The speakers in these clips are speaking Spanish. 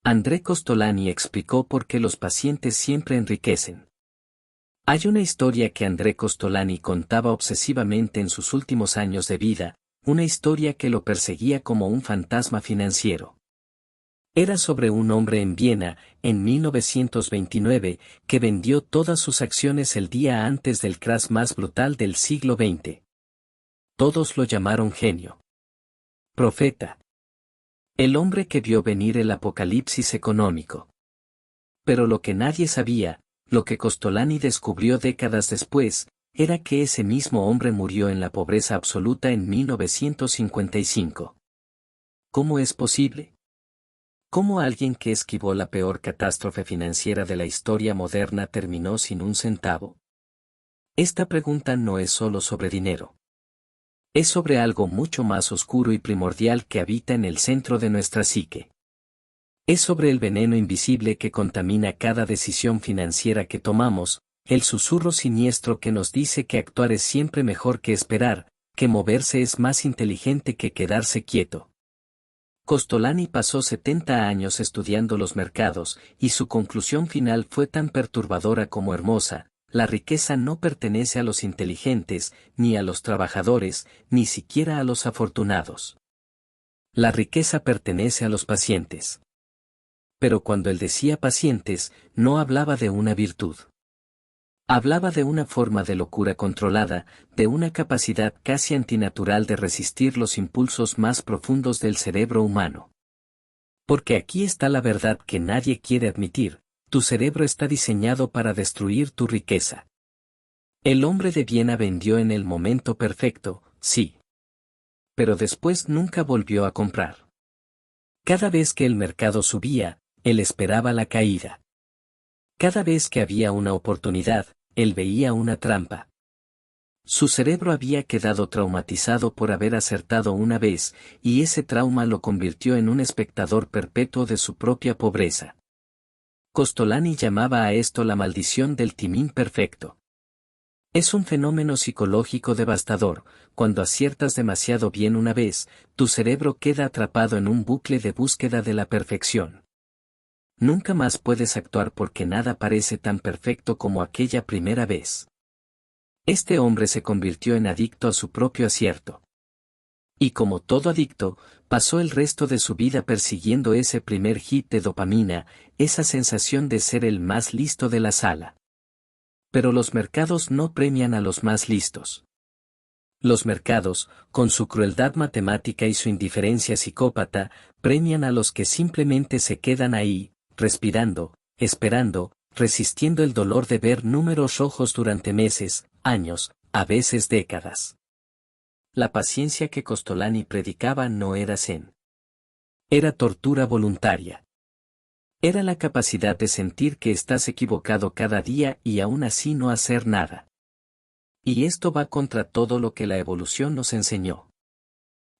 André Costolani explicó por qué los pacientes siempre enriquecen. Hay una historia que André Costolani contaba obsesivamente en sus últimos años de vida, una historia que lo perseguía como un fantasma financiero. Era sobre un hombre en Viena, en 1929, que vendió todas sus acciones el día antes del crash más brutal del siglo XX. Todos lo llamaron genio. Profeta. El hombre que vio venir el apocalipsis económico. Pero lo que nadie sabía, lo que Costolani descubrió décadas después, era que ese mismo hombre murió en la pobreza absoluta en 1955. ¿Cómo es posible? ¿Cómo alguien que esquivó la peor catástrofe financiera de la historia moderna terminó sin un centavo? Esta pregunta no es solo sobre dinero. Es sobre algo mucho más oscuro y primordial que habita en el centro de nuestra psique. Es sobre el veneno invisible que contamina cada decisión financiera que tomamos, el susurro siniestro que nos dice que actuar es siempre mejor que esperar, que moverse es más inteligente que quedarse quieto. Costolani pasó 70 años estudiando los mercados, y su conclusión final fue tan perturbadora como hermosa: la riqueza no pertenece a los inteligentes, ni a los trabajadores, ni siquiera a los afortunados. La riqueza pertenece a los pacientes. Pero cuando él decía pacientes, no hablaba de una virtud. Hablaba de una forma de locura controlada, de una capacidad casi antinatural de resistir los impulsos más profundos del cerebro humano. Porque aquí está la verdad que nadie quiere admitir: tu cerebro está diseñado para destruir tu riqueza. El hombre de Viena vendió en el momento perfecto, sí. Pero después nunca volvió a comprar. Cada vez que el mercado subía, él esperaba la caída. Cada vez que había una oportunidad, él veía una trampa. Su cerebro había quedado traumatizado por haber acertado una vez, y ese trauma lo convirtió en un espectador perpetuo de su propia pobreza. Costolani llamaba a esto la maldición del timín perfecto. Es un fenómeno psicológico devastador: cuando aciertas demasiado bien una vez, tu cerebro queda atrapado en un bucle de búsqueda de la perfección. Nunca más puedes actuar porque nada parece tan perfecto como aquella primera vez. Este hombre se convirtió en adicto a su propio acierto. Y como todo adicto, pasó el resto de su vida persiguiendo ese primer hit de dopamina, esa sensación de ser el más listo de la sala. Pero los mercados no premian a los más listos. Los mercados, con su crueldad matemática y su indiferencia psicópata, premian a los que simplemente se quedan ahí, respirando, esperando, resistiendo el dolor de ver números rojos durante meses, años, a veces décadas. La paciencia que Costolani predicaba no era zen. Era tortura voluntaria. Era la capacidad de sentir que estás equivocado cada día y aún así no hacer nada. Y esto va contra todo lo que la evolución nos enseñó.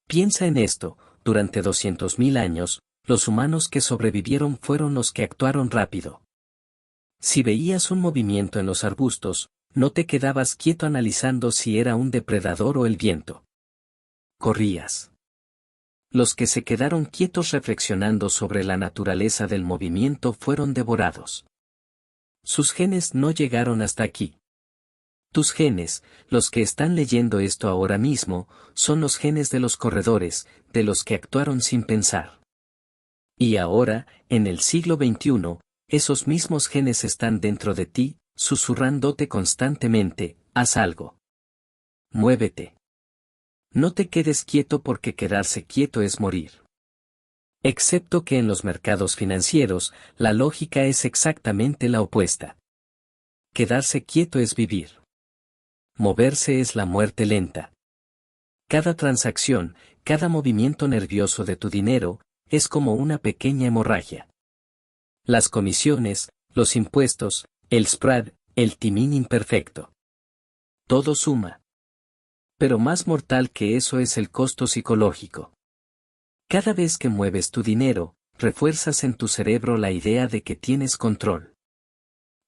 Piensa en esto: durante 200.000 años, los humanos que sobrevivieron fueron los que actuaron rápido. Si veías un movimiento en los arbustos, no te quedabas quieto analizando si era un depredador o el viento. Corrías. Los que se quedaron quietos reflexionando sobre la naturaleza del movimiento fueron devorados. Sus genes no llegaron hasta aquí. Tus genes, los que están leyendo esto ahora mismo, son los genes de los corredores, de los que actuaron sin pensar. Y ahora, en el siglo XXI, esos mismos genes están dentro de ti, susurrándote constantemente: haz algo. Muévete. No te quedes quieto, porque quedarse quieto es morir. Excepto que en los mercados financieros, la lógica es exactamente la opuesta. Quedarse quieto es vivir. Moverse es la muerte lenta. Cada transacción, cada movimiento nervioso de tu dinero, es como una pequeña hemorragia. Las comisiones, los impuestos, el spread, el timing imperfecto. Todo suma. Pero más mortal que eso es el costo psicológico. Cada vez que mueves tu dinero, refuerzas en tu cerebro la idea de que tienes control.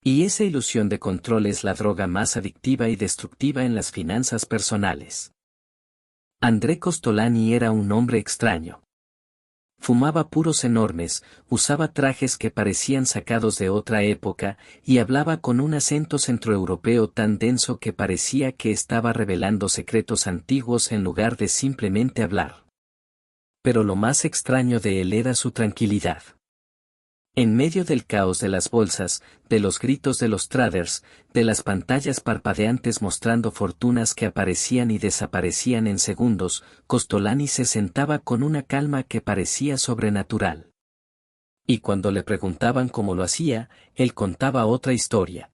Y esa ilusión de control es la droga más adictiva y destructiva en las finanzas personales. André Costolani era un hombre extraño. Fumaba puros enormes, usaba trajes que parecían sacados de otra época, y hablaba con un acento centroeuropeo tan denso que parecía que estaba revelando secretos antiguos en lugar de simplemente hablar. Pero lo más extraño de él era su tranquilidad. En medio del caos de las bolsas, de los gritos de los traders, de las pantallas parpadeantes mostrando fortunas que aparecían y desaparecían en segundos, Kostolany se sentaba con una calma que parecía sobrenatural. Y cuando le preguntaban cómo lo hacía, él contaba otra historia.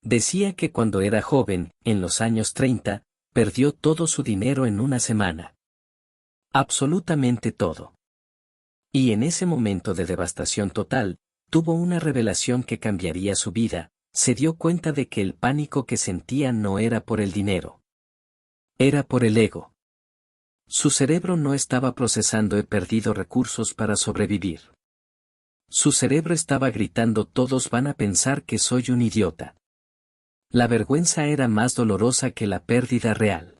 Decía que cuando era joven, en los años 30, perdió todo su dinero en una semana. Absolutamente todo. Y en ese momento de devastación total, tuvo una revelación que cambiaría su vida. Se dio cuenta de que el pánico que sentía no era por el dinero. Era por el ego. Su cerebro no estaba procesando "he perdido recursos para sobrevivir". Su cerebro estaba gritando "todos van a pensar que soy un idiota". La vergüenza era más dolorosa que la pérdida real.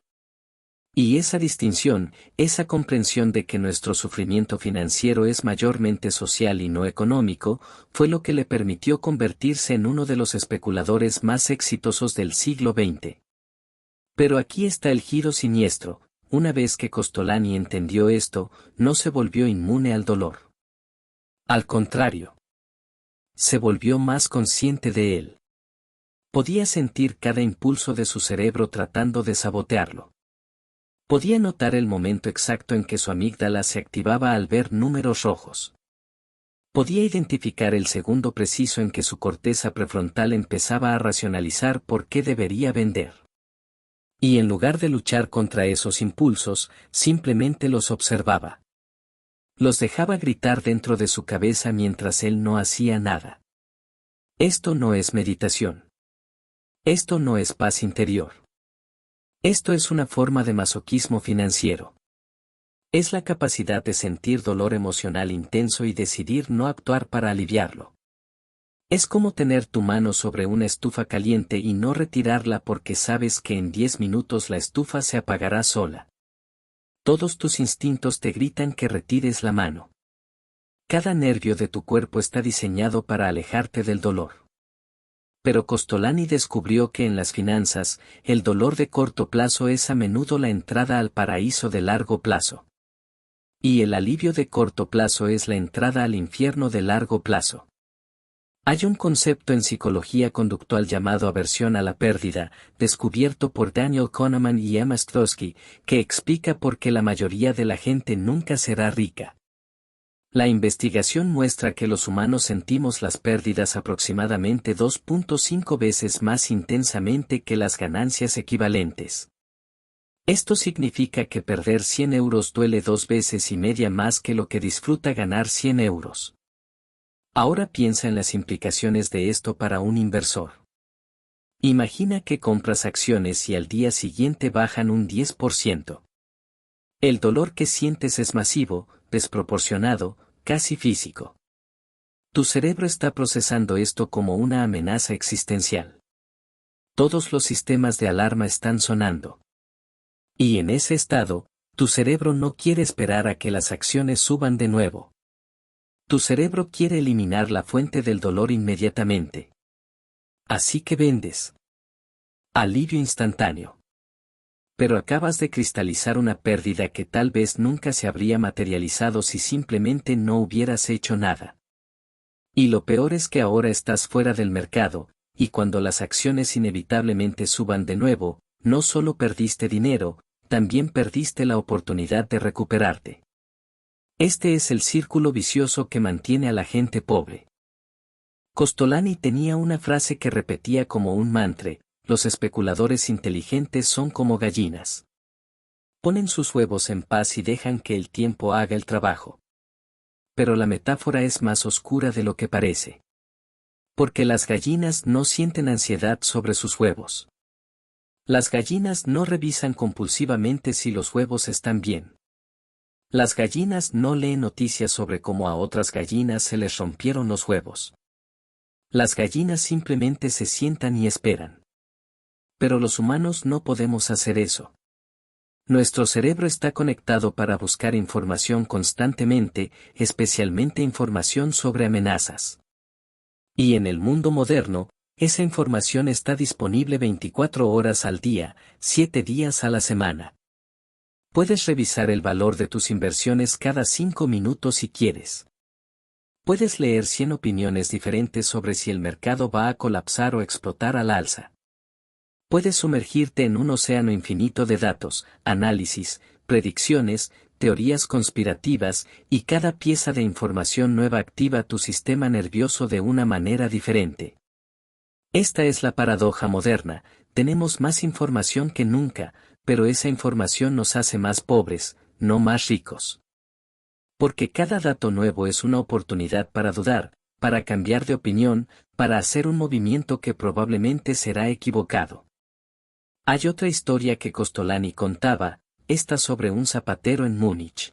Y esa distinción, esa comprensión de que nuestro sufrimiento financiero es mayormente social y no económico, fue lo que le permitió convertirse en uno de los especuladores más exitosos del siglo XX. Pero aquí está el giro siniestro: una vez que Kostolany entendió esto, no se volvió inmune al dolor. Al contrario, se volvió más consciente de él. Podía sentir cada impulso de su cerebro tratando de sabotearlo. Podía notar el momento exacto en que su amígdala se activaba al ver números rojos. Podía identificar el segundo preciso en que su corteza prefrontal empezaba a racionalizar por qué debería vender. Y en lugar de luchar contra esos impulsos, simplemente los observaba. Los dejaba gritar dentro de su cabeza mientras él no hacía nada. Esto no es meditación. Esto no es paz interior. Esto es una forma de masoquismo financiero. Es la capacidad de sentir dolor emocional intenso y decidir no actuar para aliviarlo. Es como tener tu mano sobre una estufa caliente y no retirarla porque sabes que en 10 minutos la estufa se apagará sola. Todos tus instintos te gritan que retires la mano. Cada nervio de tu cuerpo está diseñado para alejarte del dolor. Pero Kostolany descubrió que en las finanzas, el dolor de corto plazo es a menudo la entrada al paraíso de largo plazo. Y el alivio de corto plazo es la entrada al infierno de largo plazo. Hay un concepto en psicología conductual llamado aversión a la pérdida, descubierto por Daniel Kahneman y Emma Stosky, que explica por qué la mayoría de la gente nunca será rica. La investigación muestra que los humanos sentimos las pérdidas aproximadamente 2.5 veces más intensamente que las ganancias equivalentes. Esto significa que perder 100 euros duele 2 veces y media más que lo que disfruta ganar 100 euros. Ahora piensa en las implicaciones de esto para un inversor. Imagina que compras acciones y al día siguiente bajan un 10%. El dolor que sientes es masivo, desproporcionado, casi físico. Tu cerebro está procesando esto como una amenaza existencial. Todos los sistemas de alarma están sonando. Y en ese estado, tu cerebro no quiere esperar a que las acciones suban de nuevo. Tu cerebro quiere eliminar la fuente del dolor inmediatamente. Así que vendes. Alivio instantáneo. Pero acabas de cristalizar una pérdida que tal vez nunca se habría materializado si simplemente no hubieras hecho nada. Y lo peor es que ahora estás fuera del mercado, y cuando las acciones inevitablemente suban de nuevo, no solo perdiste dinero, también perdiste la oportunidad de recuperarte. Este es el círculo vicioso que mantiene a la gente pobre. Kostolany tenía una frase que repetía como un mantra: los especuladores inteligentes son como gallinas. Ponen sus huevos en paz y dejan que el tiempo haga el trabajo. Pero la metáfora es más oscura de lo que parece. Porque las gallinas no sienten ansiedad sobre sus huevos. Las gallinas no revisan compulsivamente si los huevos están bien. Las gallinas no leen noticias sobre cómo a otras gallinas se les rompieron los huevos. Las gallinas simplemente se sientan y esperan. Pero los humanos no podemos hacer eso. Nuestro cerebro está conectado para buscar información constantemente, especialmente información sobre amenazas. Y en el mundo moderno, esa información está disponible 24 horas al día, 7 días a la semana. Puedes revisar el valor de tus inversiones cada 5 minutos si quieres. Puedes leer 100 opiniones diferentes sobre si el mercado va a colapsar o explotar al alza. Puedes sumergirte en un océano infinito de datos, análisis, predicciones, teorías conspirativas, y cada pieza de información nueva activa tu sistema nervioso de una manera diferente. Esta es la paradoja moderna: tenemos más información que nunca, pero esa información nos hace más pobres, no más ricos. Porque cada dato nuevo es una oportunidad para dudar, para cambiar de opinión, para hacer un movimiento que probablemente será equivocado. Hay otra historia que Kostolany contaba, esta sobre un zapatero en Múnich.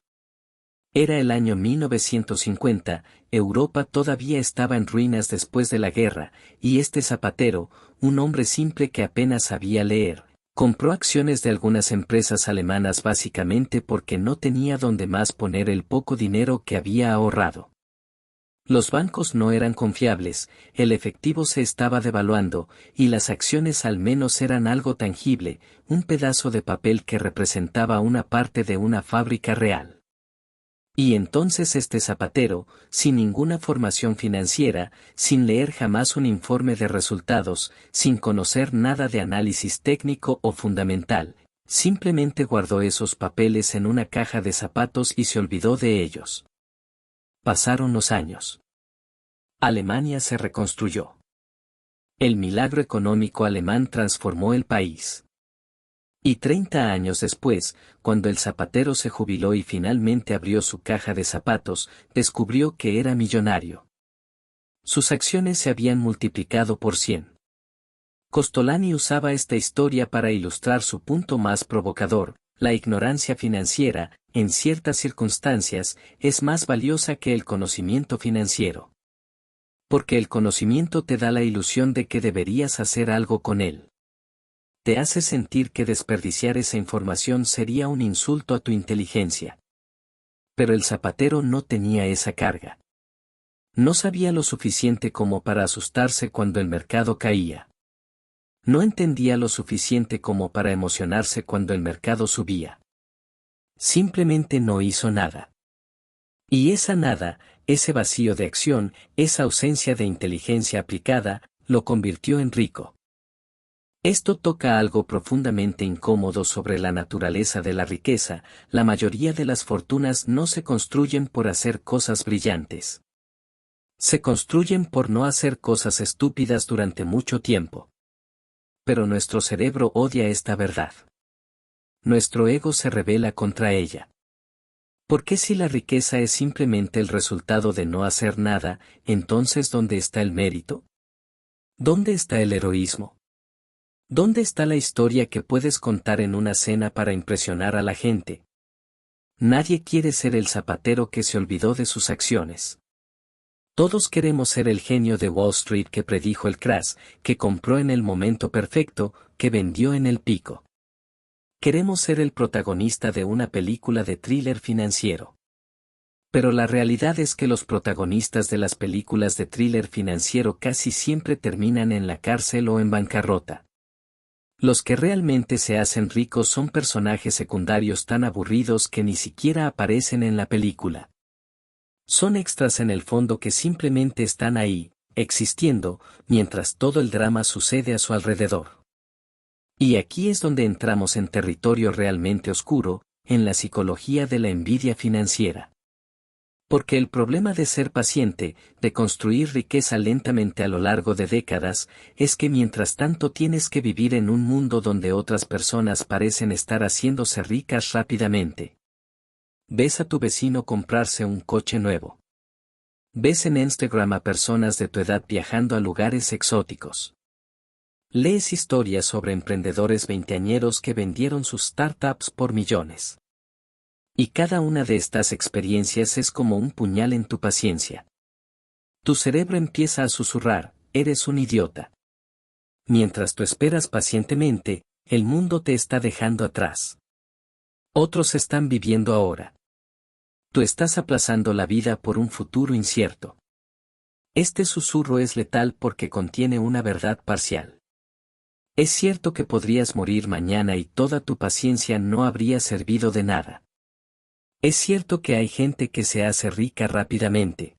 Era el año 1950, Europa todavía estaba en ruinas después de la guerra, y este zapatero, un hombre simple que apenas sabía leer, compró acciones de algunas empresas alemanas básicamente porque no tenía dónde más poner el poco dinero que había ahorrado. Los bancos no eran confiables, el efectivo se estaba devaluando, y las acciones al menos eran algo tangible, un pedazo de papel que representaba una parte de una fábrica real. Y entonces este zapatero, sin ninguna formación financiera, sin leer jamás un informe de resultados, sin conocer nada de análisis técnico o fundamental, simplemente guardó esos papeles en una caja de zapatos y se olvidó de ellos. Pasaron los años. Alemania se reconstruyó. El milagro económico alemán transformó el país. Y 30 años después, cuando el zapatero se jubiló y finalmente abrió su caja de zapatos, descubrió que era millonario. Sus acciones se habían multiplicado por 100. Kostolany usaba esta historia para ilustrar su punto más provocador: la ignorancia financiera, en ciertas circunstancias, es más valiosa que el conocimiento financiero. Porque el conocimiento te da la ilusión de que deberías hacer algo con él. Te hace sentir que desperdiciar esa información sería un insulto a tu inteligencia. Pero el zapatero no tenía esa carga. No sabía lo suficiente como para asustarse cuando el mercado caía. No entendía lo suficiente como para emocionarse cuando el mercado subía. Simplemente no hizo nada. Y esa nada, ese vacío de acción, esa ausencia de inteligencia aplicada, lo convirtió en rico. Esto toca algo profundamente incómodo sobre la naturaleza de la riqueza: la mayoría de las fortunas no se construyen por hacer cosas brillantes. Se construyen por no hacer cosas estúpidas durante mucho tiempo. Pero nuestro cerebro odia esta verdad. Nuestro ego se rebela contra ella. ¿Por qué si la riqueza es simplemente el resultado de no hacer nada, entonces ¿dónde está el mérito? ¿Dónde está el heroísmo? ¿Dónde está la historia que puedes contar en una cena para impresionar a la gente? Nadie quiere ser el zapatero que se olvidó de sus acciones. Todos queremos ser el genio de Wall Street que predijo el crash, que compró en el momento perfecto, que vendió en el pico. Queremos ser el protagonista de una película de thriller financiero. Pero la realidad es que los protagonistas de las películas de thriller financiero casi siempre terminan en la cárcel o en bancarrota. Los que realmente se hacen ricos son personajes secundarios tan aburridos que ni siquiera aparecen en la película. Son extras en el fondo que simplemente están ahí, existiendo, mientras todo el drama sucede a su alrededor. Y aquí es donde entramos en territorio realmente oscuro, en la psicología de la envidia financiera. Porque el problema de ser paciente, de construir riqueza lentamente a lo largo de décadas, es que mientras tanto tienes que vivir en un mundo donde otras personas parecen estar haciéndose ricas rápidamente. Ves a tu vecino comprarse un coche nuevo. Ves en Instagram a personas de tu edad viajando a lugares exóticos. Lees historias sobre emprendedores veinteañeros que vendieron sus startups por millones. Y cada una de estas experiencias es como un puñal en tu paciencia. Tu cerebro empieza a susurrar: eres un idiota. Mientras tú esperas pacientemente, el mundo te está dejando atrás. Otros están viviendo ahora. Tú estás aplazando la vida por un futuro incierto. Este susurro es letal porque contiene una verdad parcial. Es cierto que podrías morir mañana y toda tu paciencia no habría servido de nada. Es cierto que hay gente que se hace rica rápidamente.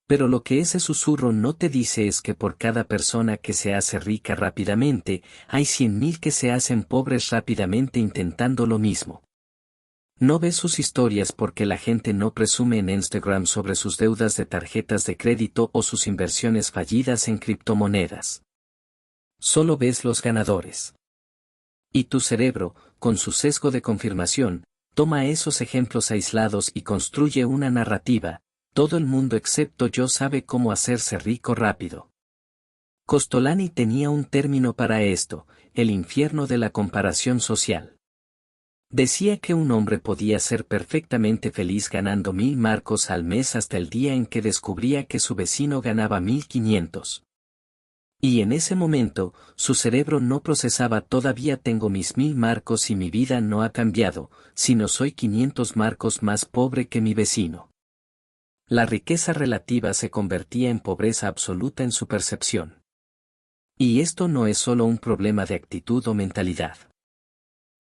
Pero lo que ese susurro no te dice es que por cada persona que se hace rica rápidamente, hay 100.000 que se hacen pobres rápidamente intentando lo mismo. No ves sus historias porque la gente no presume en Instagram sobre sus deudas de tarjetas de crédito o sus inversiones fallidas en criptomonedas. Solo ves los ganadores. Y tu cerebro, con su sesgo de confirmación, toma esos ejemplos aislados y construye una narrativa. Todo el mundo excepto yo sabe cómo hacerse rico rápido. Costolani tenía un término para esto, el infierno de la comparación social. Decía que un hombre podía ser perfectamente feliz ganando 1.000 marcos al mes hasta el día en que descubría que su vecino ganaba 1.500. Y en ese momento, su cerebro no procesaba todavía tengo mis 1.000 marcos y mi vida no ha cambiado, sino soy 500 marcos más pobre que mi vecino. La riqueza relativa se convertía en pobreza absoluta en su percepción. Y esto no es solo un problema de actitud o mentalidad.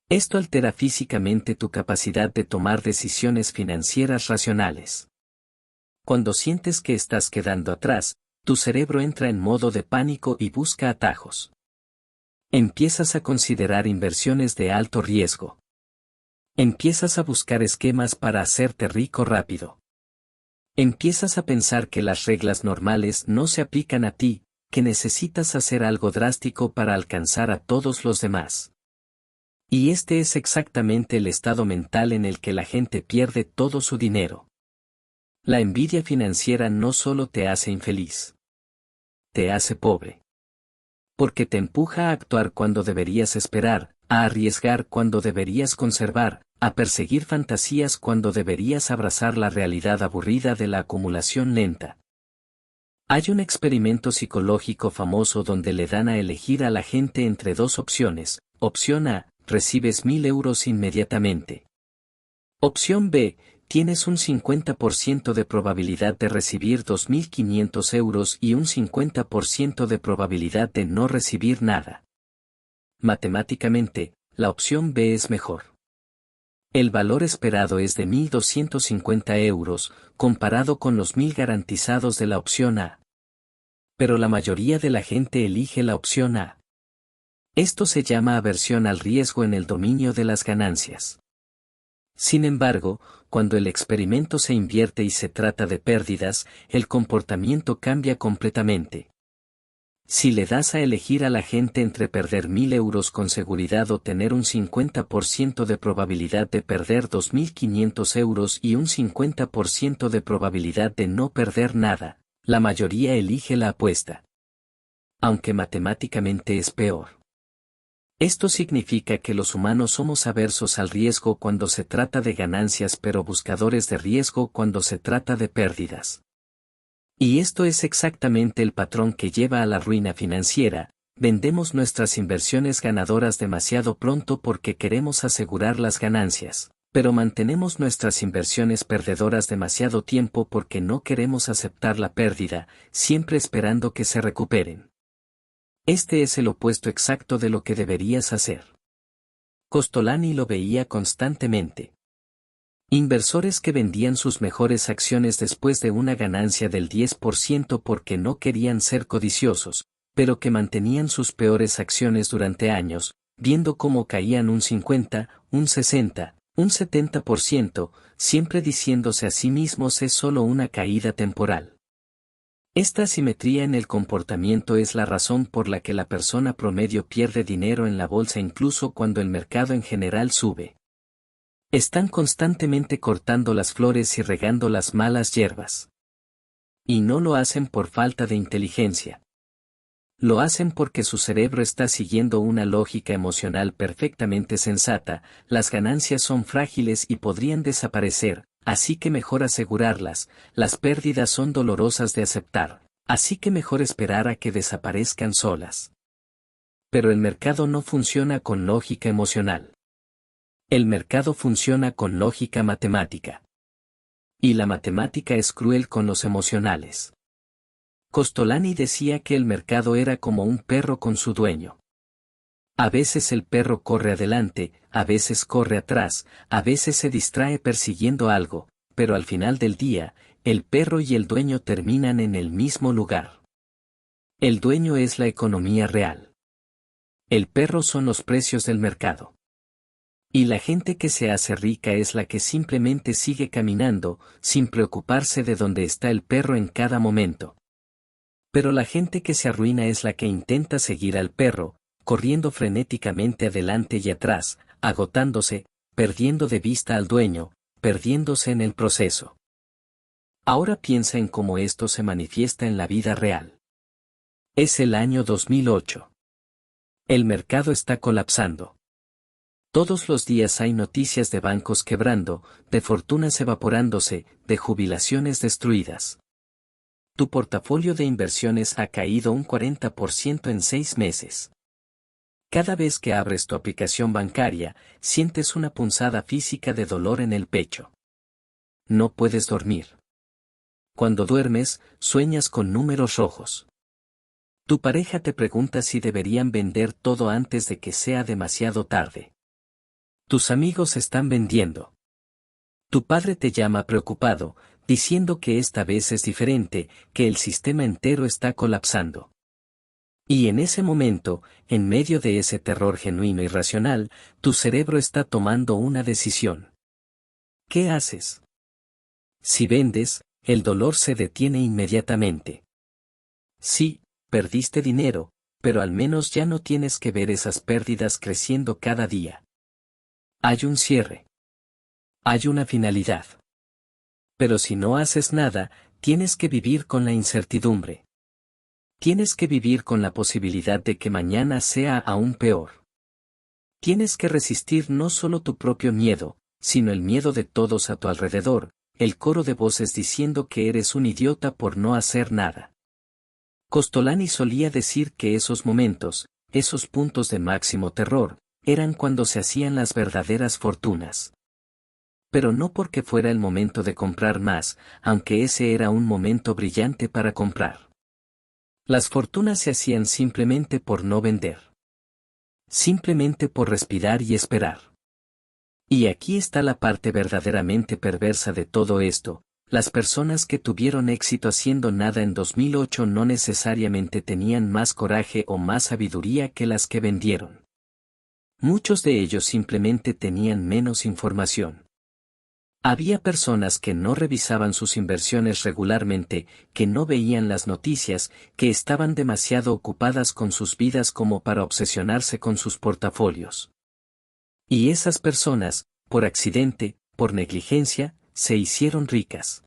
Esto altera físicamente tu capacidad de tomar decisiones financieras racionales. Cuando sientes que estás quedando atrás, tu cerebro entra en modo de pánico y busca atajos. Empiezas a considerar inversiones de alto riesgo. Empiezas a buscar esquemas para hacerte rico rápido. Empiezas a pensar que las reglas normales no se aplican a ti, que necesitas hacer algo drástico para alcanzar a todos los demás. Y este es exactamente el estado mental en el que la gente pierde todo su dinero. La envidia financiera no solo te hace infeliz. Te hace pobre. Porque te empuja a actuar cuando deberías esperar, a arriesgar cuando deberías conservar, a perseguir fantasías cuando deberías abrazar la realidad aburrida de la acumulación lenta. Hay un experimento psicológico famoso donde le dan a elegir a la gente entre dos opciones. Opción A, recibes 1.000 euros inmediatamente. Opción B, tienes un 50% de probabilidad de recibir 2.500 euros y un 50% de probabilidad de no recibir nada. Matemáticamente, la opción B es mejor. El valor esperado es de 1.250 euros, comparado con los 1.000 garantizados de la opción A. Pero la mayoría de la gente elige la opción A. Esto se llama aversión al riesgo en el dominio de las ganancias. Sin embargo, cuando el experimento se invierte y se trata de pérdidas, el comportamiento cambia completamente. Si le das a elegir a la gente entre perder 1.000 euros con seguridad o tener un 50% de probabilidad de perder 2.500 euros y un 50% de probabilidad de no perder nada, la mayoría elige la apuesta. Aunque matemáticamente es peor. Esto significa que los humanos somos aversos al riesgo cuando se trata de ganancias pero buscadores de riesgo cuando se trata de pérdidas. Y esto es exactamente el patrón que lleva a la ruina financiera. Vendemos nuestras inversiones ganadoras demasiado pronto porque queremos asegurar las ganancias, pero mantenemos nuestras inversiones perdedoras demasiado tiempo porque no queremos aceptar la pérdida, siempre esperando que se recuperen. Este es el opuesto exacto de lo que deberías hacer. Costolani lo veía constantemente. Inversores que vendían sus mejores acciones después de una ganancia del 10% porque no querían ser codiciosos, pero que mantenían sus peores acciones durante años, viendo cómo caían un 50, un 60, un 70%, siempre diciéndose a sí mismos es solo una caída temporal. Esta asimetría en el comportamiento es la razón por la que la persona promedio pierde dinero en la bolsa incluso cuando el mercado en general sube. Están constantemente cortando las flores y regando las malas hierbas. Y no lo hacen por falta de inteligencia. Lo hacen porque su cerebro está siguiendo una lógica emocional perfectamente sensata, las ganancias son frágiles y podrían desaparecer, así que mejor asegurarlas, las pérdidas son dolorosas de aceptar, así que mejor esperar a que desaparezcan solas. Pero el mercado no funciona con lógica emocional. El mercado funciona con lógica matemática. Y la matemática es cruel con los emocionales. Costolani decía que el mercado era como un perro con su dueño. A veces el perro corre adelante, a veces corre atrás, a veces se distrae persiguiendo algo, pero al final del día, el perro y el dueño terminan en el mismo lugar. El dueño es la economía real. El perro son los precios del mercado. Y la gente que se hace rica es la que simplemente sigue caminando, sin preocuparse de dónde está el perro en cada momento. Pero la gente que se arruina es la que intenta seguir al perro, corriendo frenéticamente adelante y atrás, agotándose, perdiendo de vista al dueño, perdiéndose en el proceso. Ahora piensa en cómo esto se manifiesta en la vida real. Es el año 2008. El mercado está colapsando. Todos los días hay noticias de bancos quebrando, de fortunas evaporándose, de jubilaciones destruidas. Tu portafolio de inversiones ha caído un 40% en 6 meses. Cada vez que abres tu aplicación bancaria, sientes una punzada física de dolor en el pecho. No puedes dormir. Cuando duermes, sueñas con números rojos. Tu pareja te pregunta si deberían vender todo antes de que sea demasiado tarde. Tus amigos están vendiendo. Tu padre te llama preocupado, diciendo que esta vez es diferente, que el sistema entero está colapsando. Y en ese momento, en medio de ese terror genuino y racional, tu cerebro está tomando una decisión. ¿Qué haces? Si vendes, el dolor se detiene inmediatamente. Sí, perdiste dinero, pero al menos ya no tienes que ver esas pérdidas creciendo cada día. Hay un cierre. Hay una finalidad. Pero si no haces nada, tienes que vivir con la incertidumbre. Tienes que vivir con la posibilidad de que mañana sea aún peor. Tienes que resistir no solo tu propio miedo, sino el miedo de todos a tu alrededor, el coro de voces diciendo que eres un idiota por no hacer nada. Costolani solía decir que esos momentos, esos puntos de máximo terror, eran cuando se hacían las verdaderas fortunas. Pero no porque fuera el momento de comprar más, aunque ese era un momento brillante para comprar. Las fortunas se hacían simplemente por no vender. Simplemente por respirar y esperar. Y aquí está la parte verdaderamente perversa de todo esto. Las personas que tuvieron éxito haciendo nada en 2008 no necesariamente tenían más coraje o más sabiduría que las que vendieron. Muchos de ellos simplemente tenían menos información. Había personas que no revisaban sus inversiones regularmente, que no veían las noticias, que estaban demasiado ocupadas con sus vidas como para obsesionarse con sus portafolios. Y esas personas, por accidente, por negligencia, se hicieron ricas.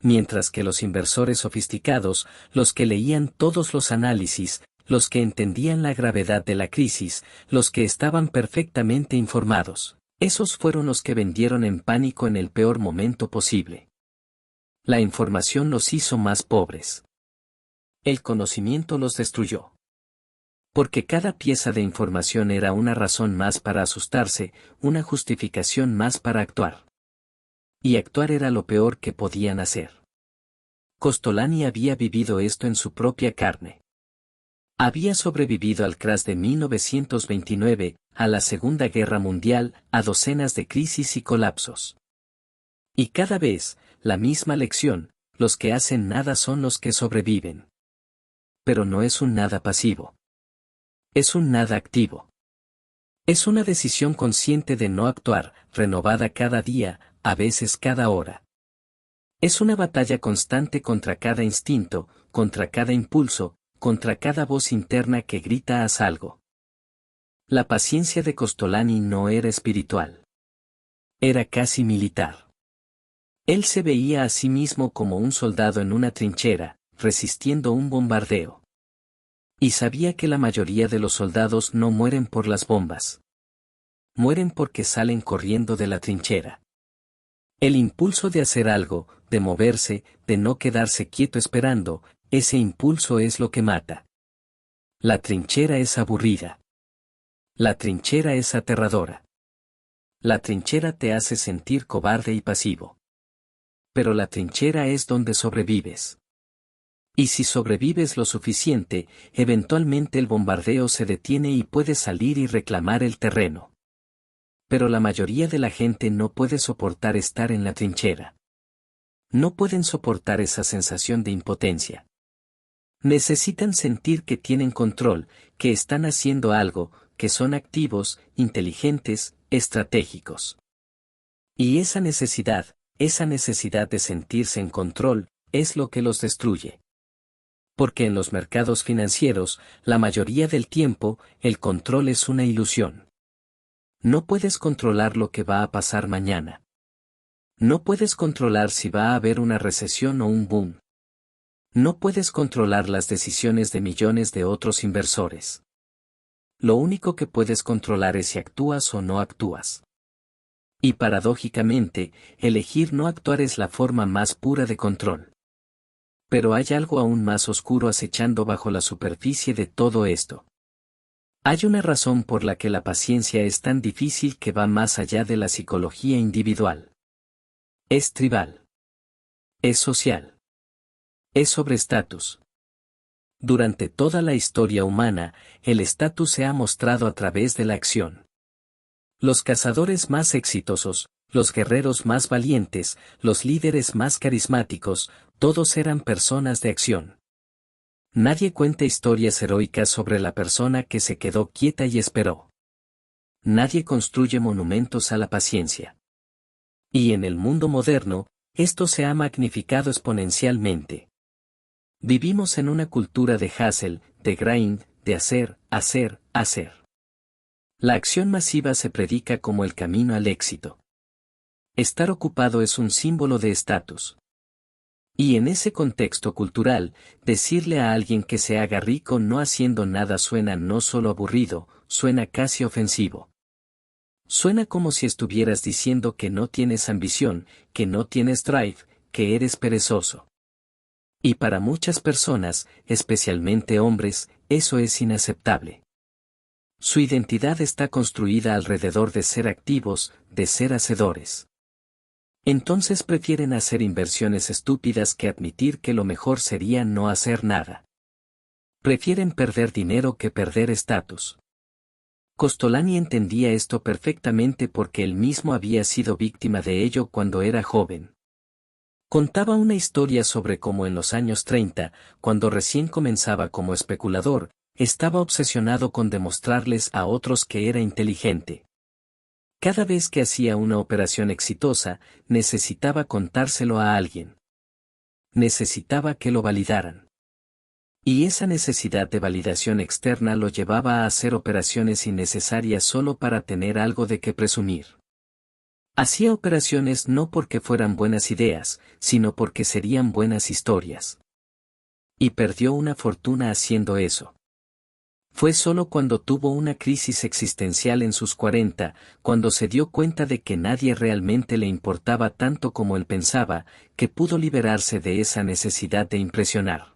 Mientras que los inversores sofisticados, los que leían todos los análisis, los que entendían la gravedad de la crisis, los que estaban perfectamente informados, esos fueron los que vendieron en pánico en el peor momento posible. La información los hizo más pobres. El conocimiento los destruyó. Porque cada pieza de información era una razón más para asustarse, una justificación más para actuar. Y actuar era lo peor que podían hacer. Costolani había vivido esto en su propia carne. Había sobrevivido al crash de 1929, a la Segunda Guerra Mundial, a docenas de crisis y colapsos. Y cada vez, la misma lección, los que hacen nada son los que sobreviven. Pero no es un nada pasivo. Es un nada activo. Es una decisión consciente de no actuar, renovada cada día, a veces cada hora. Es una batalla constante contra cada instinto, contra cada impulso, contra cada voz interna que grita haz algo. La paciencia de Costolani no era espiritual. Era casi militar. Él se veía a sí mismo como un soldado en una trinchera, resistiendo un bombardeo. Y sabía que la mayoría de los soldados no mueren por las bombas. Mueren porque salen corriendo de la trinchera. El impulso de hacer algo, de moverse, de no quedarse quieto esperando, ese impulso es lo que mata. La trinchera es aburrida. La trinchera es aterradora. La trinchera te hace sentir cobarde y pasivo. Pero la trinchera es donde sobrevives. Y si sobrevives lo suficiente, eventualmente el bombardeo se detiene y puedes salir y reclamar el terreno. Pero la mayoría de la gente no puede soportar estar en la trinchera. No pueden soportar esa sensación de impotencia. Necesitan sentir que tienen control, que están haciendo algo, que son activos, inteligentes, estratégicos. Y esa necesidad de sentirse en control, es lo que los destruye. Porque en los mercados financieros, la mayoría del tiempo, el control es una ilusión. No puedes controlar lo que va a pasar mañana. No puedes controlar si va a haber una recesión o un boom. No puedes controlar las decisiones de millones de otros inversores. Lo único que puedes controlar es si actúas o no actúas. Y paradójicamente, elegir no actuar es la forma más pura de control. Pero hay algo aún más oscuro acechando bajo la superficie de todo esto. Hay una razón por la que la paciencia es tan difícil que va más allá de la psicología individual. Es tribal. Es social. Es sobre estatus. Durante toda la historia humana, el estatus se ha mostrado a través de la acción. Los cazadores más exitosos, los guerreros más valientes, los líderes más carismáticos, todos eran personas de acción. Nadie cuenta historias heroicas sobre la persona que se quedó quieta y esperó. Nadie construye monumentos a la paciencia. Y en el mundo moderno, esto se ha magnificado exponencialmente. Vivimos en una cultura de hustle, de grind, de hacer, hacer, hacer. La acción masiva se predica como el camino al éxito. Estar ocupado es un símbolo de estatus. Y en ese contexto cultural, decirle a alguien que se haga rico no haciendo nada suena no solo aburrido, suena casi ofensivo. Suena como si estuvieras diciendo que no tienes ambición, que no tienes drive, que eres perezoso. Y para muchas personas, especialmente hombres, eso es inaceptable. Su identidad está construida alrededor de ser activos, de ser hacedores. Entonces prefieren hacer inversiones estúpidas que admitir que lo mejor sería no hacer nada. Prefieren perder dinero que perder estatus. Costolani entendía esto perfectamente porque él mismo había sido víctima de ello cuando era joven. Contaba una historia sobre cómo en los años 30, cuando recién comenzaba como especulador, estaba obsesionado con demostrarles a otros que era inteligente. Cada vez que hacía una operación exitosa, necesitaba contárselo a alguien. Necesitaba que lo validaran. Y esa necesidad de validación externa lo llevaba a hacer operaciones innecesarias solo para tener algo de qué presumir. Hacía operaciones no porque fueran buenas ideas, sino porque serían buenas historias. Y perdió una fortuna haciendo eso. Fue solo cuando tuvo una crisis existencial en sus 40, cuando se dio cuenta de que nadie realmente le importaba tanto como él pensaba, que pudo liberarse de esa necesidad de impresionar.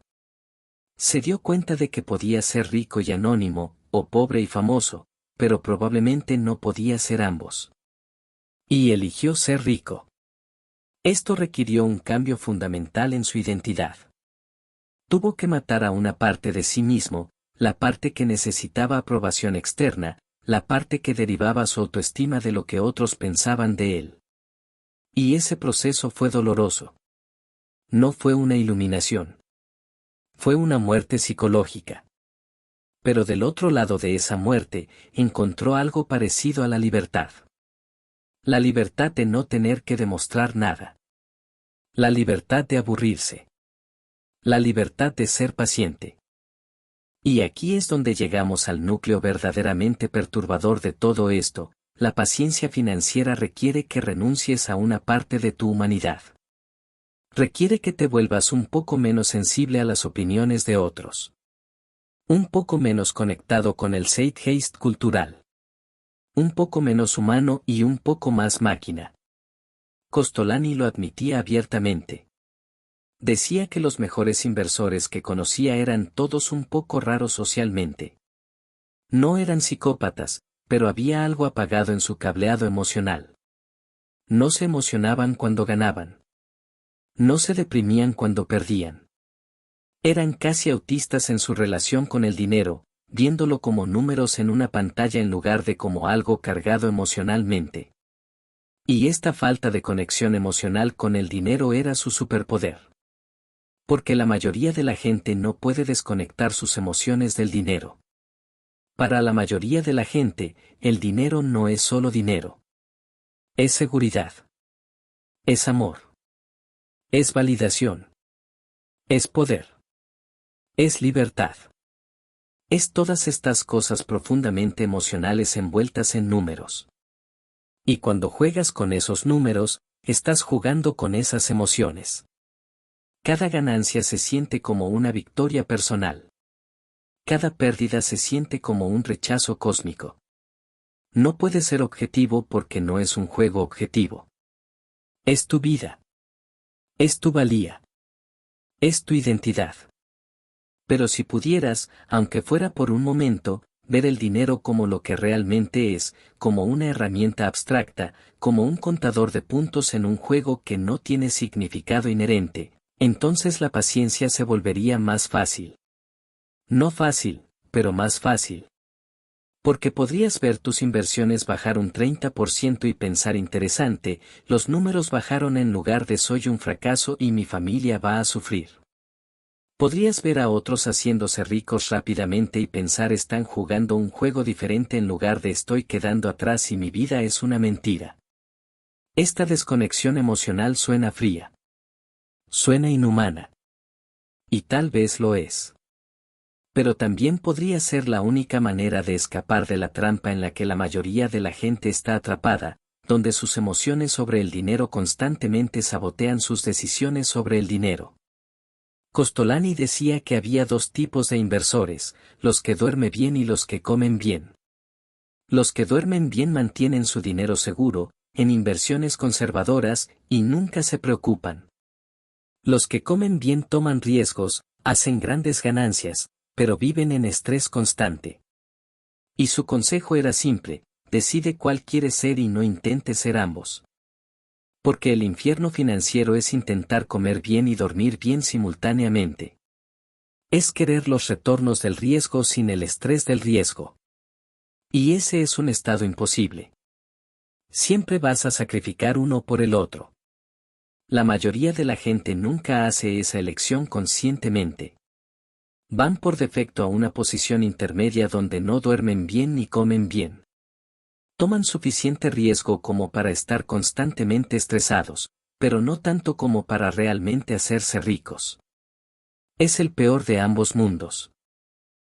Se dio cuenta de que podía ser rico y anónimo, o pobre y famoso, pero probablemente no podía ser ambos. Y eligió ser rico. Esto requirió un cambio fundamental en su identidad. Tuvo que matar a una parte de sí mismo, la parte que necesitaba aprobación externa, la parte que derivaba su autoestima de lo que otros pensaban de él. Y ese proceso fue doloroso. No fue una iluminación. Fue una muerte psicológica. Pero del otro lado de esa muerte, encontró algo parecido a la libertad. La libertad de no tener que demostrar nada. La libertad de aburrirse. La libertad de ser paciente. Y aquí es donde llegamos al núcleo verdaderamente perturbador de todo esto: la paciencia financiera requiere que renuncies a una parte de tu humanidad. Requiere que te vuelvas un poco menos sensible a las opiniones de otros. Un poco menos conectado con el zeitgeist cultural. Un poco menos humano y un poco más máquina. Costolani lo admitía abiertamente. Decía que los mejores inversores que conocía eran todos un poco raros socialmente. No eran psicópatas, pero había algo apagado en su cableado emocional. No se emocionaban cuando ganaban. No se deprimían cuando perdían. Eran casi autistas en su relación con el dinero, viéndolo como números en una pantalla en lugar de como algo cargado emocionalmente. Y esta falta de conexión emocional con el dinero era su superpoder. Porque la mayoría de la gente no puede desconectar sus emociones del dinero. Para la mayoría de la gente, el dinero no es solo dinero. Es seguridad. Es amor. Es validación. Es poder. Es libertad. Es todas estas cosas profundamente emocionales envueltas en números. Y cuando juegas con esos números, estás jugando con esas emociones. Cada ganancia se siente como una victoria personal. Cada pérdida se siente como un rechazo cósmico. No puede ser objetivo porque no es un juego objetivo. Es tu vida. Es tu valía. Es tu identidad. Pero si pudieras, aunque fuera por un momento, ver el dinero como lo que realmente es, como una herramienta abstracta, como un contador de puntos en un juego que no tiene significado inherente, entonces la paciencia se volvería más fácil. No fácil, pero más fácil. Porque podrías ver tus inversiones bajar un 30% y pensar interesante, los números bajaron en lugar de soy un fracaso y mi familia va a sufrir. Podrías ver a otros haciéndose ricos rápidamente y pensar están jugando un juego diferente en lugar de estoy quedando atrás y mi vida es una mentira. Esta desconexión emocional suena fría. Suena inhumana. Y tal vez lo es. Pero también podría ser la única manera de escapar de la trampa en la que la mayoría de la gente está atrapada, donde sus emociones sobre el dinero constantemente sabotean sus decisiones sobre el dinero. Costolani decía que había dos tipos de inversores, los que duermen bien y los que comen bien. Los que duermen bien mantienen su dinero seguro, en inversiones conservadoras, y nunca se preocupan. Los que comen bien toman riesgos, hacen grandes ganancias, pero viven en estrés constante. Y su consejo era simple, decide cuál quieres ser y no intentes ser ambos. Porque el infierno financiero es intentar comer bien y dormir bien simultáneamente. Es querer los retornos del riesgo sin el estrés del riesgo. Y ese es un estado imposible. Siempre vas a sacrificar uno por el otro. La mayoría de la gente nunca hace esa elección conscientemente. Van por defecto a una posición intermedia donde no duermen bien ni comen bien. Toman suficiente riesgo como para estar constantemente estresados, pero no tanto como para realmente hacerse ricos. Es el peor de ambos mundos.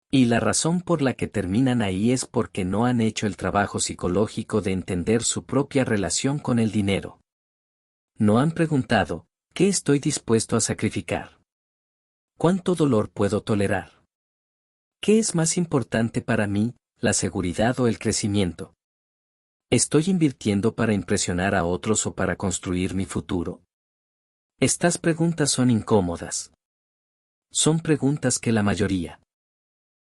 Y la razón por la que terminan ahí es porque no han hecho el trabajo psicológico de entender su propia relación con el dinero. No han preguntado, ¿qué estoy dispuesto a sacrificar? ¿Cuánto dolor puedo tolerar? ¿Qué es más importante para mí, la seguridad o el crecimiento? ¿Estoy invirtiendo para impresionar a otros o para construir mi futuro? Estas preguntas son incómodas. Son preguntas que la mayoría